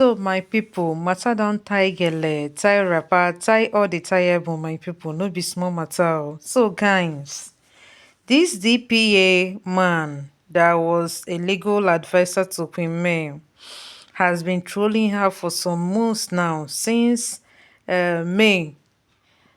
So my people, matter don tie gele, tie wrapper, tie all the tieable my people, no be small matter. So guys, this DPA man that was a legal advisor to Queen May has been trolling her for some months now since May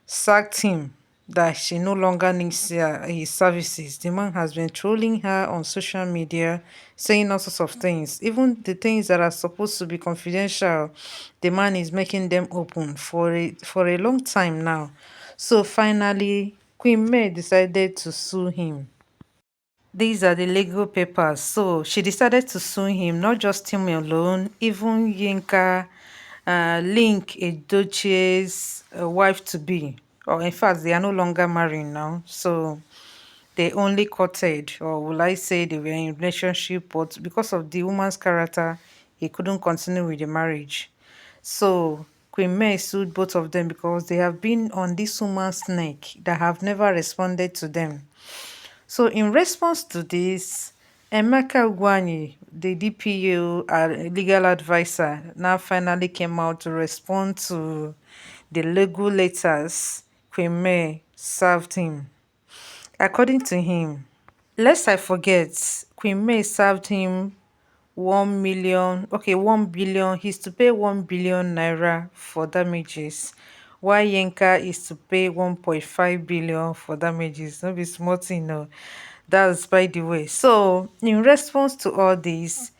sacked him that she no longer needs his services. The man has been trolling her on social media, saying all sorts of things. Even the things that are supposed to be confidential, the man is making them open for a long time now. So finally, Queen May decided to sue him. These are the legal papers. So she decided to sue him, not just him alone, even Yinka, Link Edochie's wife to be. Or in fact, they are no longer married now. So they only courted, or will I say they were in relationship, but because of the woman's character, he couldn't continue with the marriage. So Queen May sued both of them because they have been on this woman's neck that have never responded to them. So, in response to this, Emeka Ugwuanyi, the DPO legal advisor, now finally came out to respond to the legal letters Queen May served him. According to him, lest I forget, Queen May served him 1 million, okay, 1 billion. He's to pay 1 billion naira for damages, while Yenka is to pay 1.5 billion for damages. No be small thing, no. That's by the way. So, in response to all this,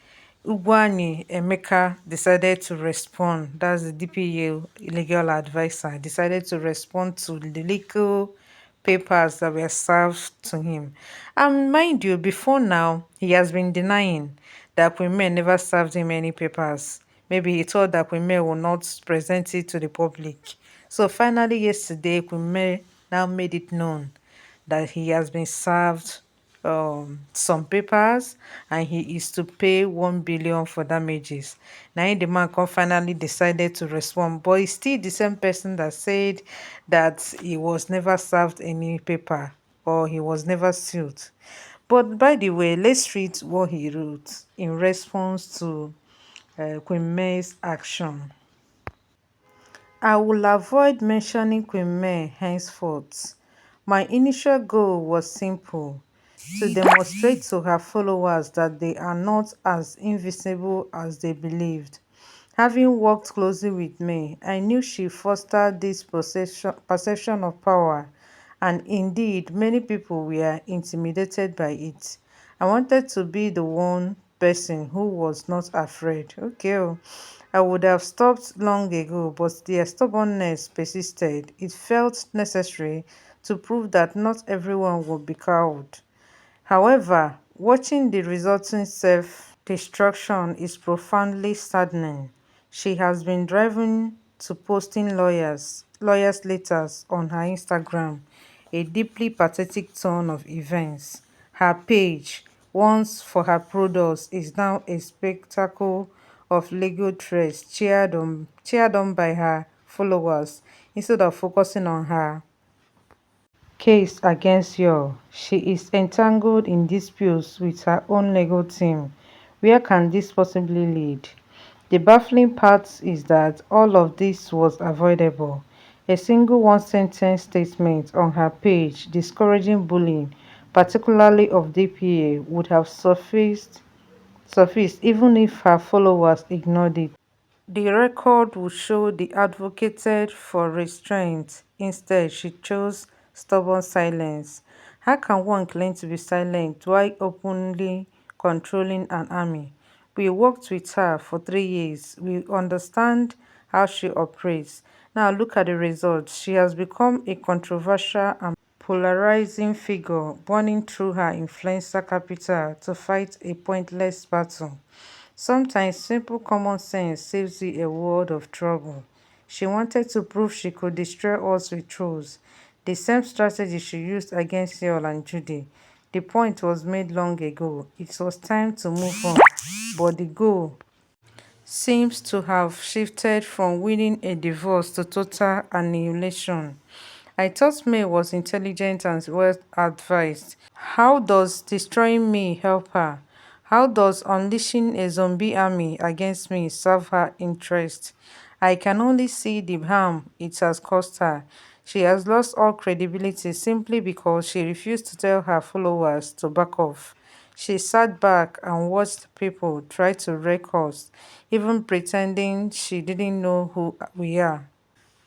Ugwani Emeka decided to respond. That's the DPA legal advisor, decided to respond to the legal papers that were served to him. And mind you, before now, he has been denying that Queen May never served him any papers. Maybe he thought that Queen May will not present it to the public. So finally, yesterday, Queen May now made it known that he has been served some papers and he is to pay 1 billion for damages. Now the man come finally decided to respond, but he's still the same person that said that he was never served any paper or he was never sued. But by the way, let's read what he wrote in response to Queen May's action. I will avoid mentioning Queen May henceforth. My initial goal was simple: to demonstrate to her followers that they are not as invisible as they believed. Having worked closely with me, I knew she fostered this perception of power, and indeed, many people were intimidated by it. I wanted to be the one person who was not afraid. Okay, oh. I would have stopped long ago, but their stubbornness persisted. It felt necessary to prove that not everyone would be cowed. However, watching the resulting self-destruction is profoundly saddening. She has been driven to posting lawyers' letters on her Instagram, a deeply pathetic turn of events. Her page, once for her products, is now a spectacle of legal threats cheered on by her followers instead of focusing on her case against Yor. She is entangled in disputes with her own legal team. Where can this possibly lead? The baffling part is that all of this was avoidable. A single one-sentence statement on her page discouraging bullying, particularly of DPA, would have sufficed even if her followers ignored it. The record would show they advocated for restraint. Instead, she chose stubborn silence. How can one claim to be silent while openly controlling an army? We worked with her for 3 years. We understand how she operates. Now look at the results. She has become a controversial and polarizing figure, burning through her influencer capital to fight a pointless battle. Sometimes simple common sense saves you a world of trouble. She wanted to prove she could destroy us with trolls, the same strategy she used against Yul and Judy. The point was made long ago. It was time to move on, but the goal seems to have shifted from winning a divorce to total annihilation. I thought May was intelligent and well advised. How does destroying me help her? How does unleashing a zombie army against me serve her interest? I can only see the harm it has caused her. She has lost all credibility simply because she refused to tell her followers to back off. She sat back and watched people try to wreck us, even pretending she didn't know who we are.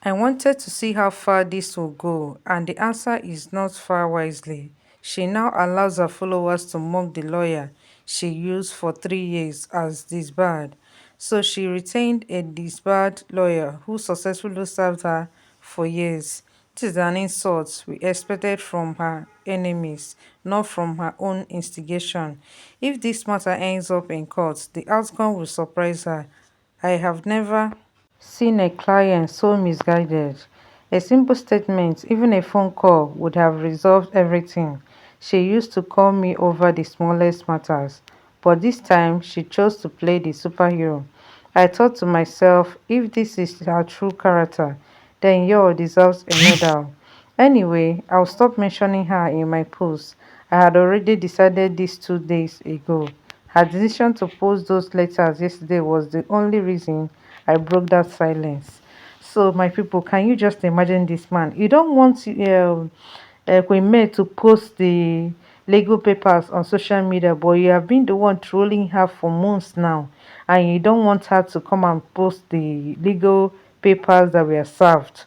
I wanted to see how far this will go, and the answer is not far wisely. She now allows her followers to mock the lawyer she used for 3 years as disbarred. So she retained a disbarred lawyer who successfully served her for years. This is an insult we expected from her enemies, not from her own instigation. If this matter ends up in court, the outcome will surprise her. I have never seen a client so misguided. A simple statement, even a phone call, would have resolved everything. She used to call me over the smallest matters, but this time she chose to play the superhero. I thought to myself, if this is her true character, then Yo deserves a medal. Anyway, I'll stop mentioning her in my posts. I had already decided this 2 days ago. Her decision to post those letters yesterday was the only reason I broke that silence. So, my people, can you just imagine this man? You don't want Queen May to post the legal papers on social media, but you have been the one trolling her for months now, and you don't want her to come and post the legal papers that were served.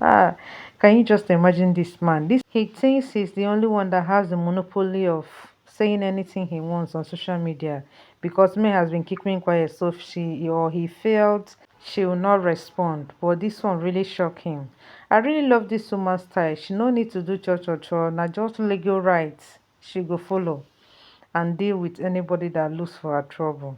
Ah, can you just imagine this man? He thinks he's the only one that has the monopoly of saying anything he wants on social media because May has been keeping quiet, so if she or he felt she will not respond. But this one really shocked him. I really love this woman's style. She no need to do cho, na just legal rights she go follow and deal with anybody that looks for her trouble.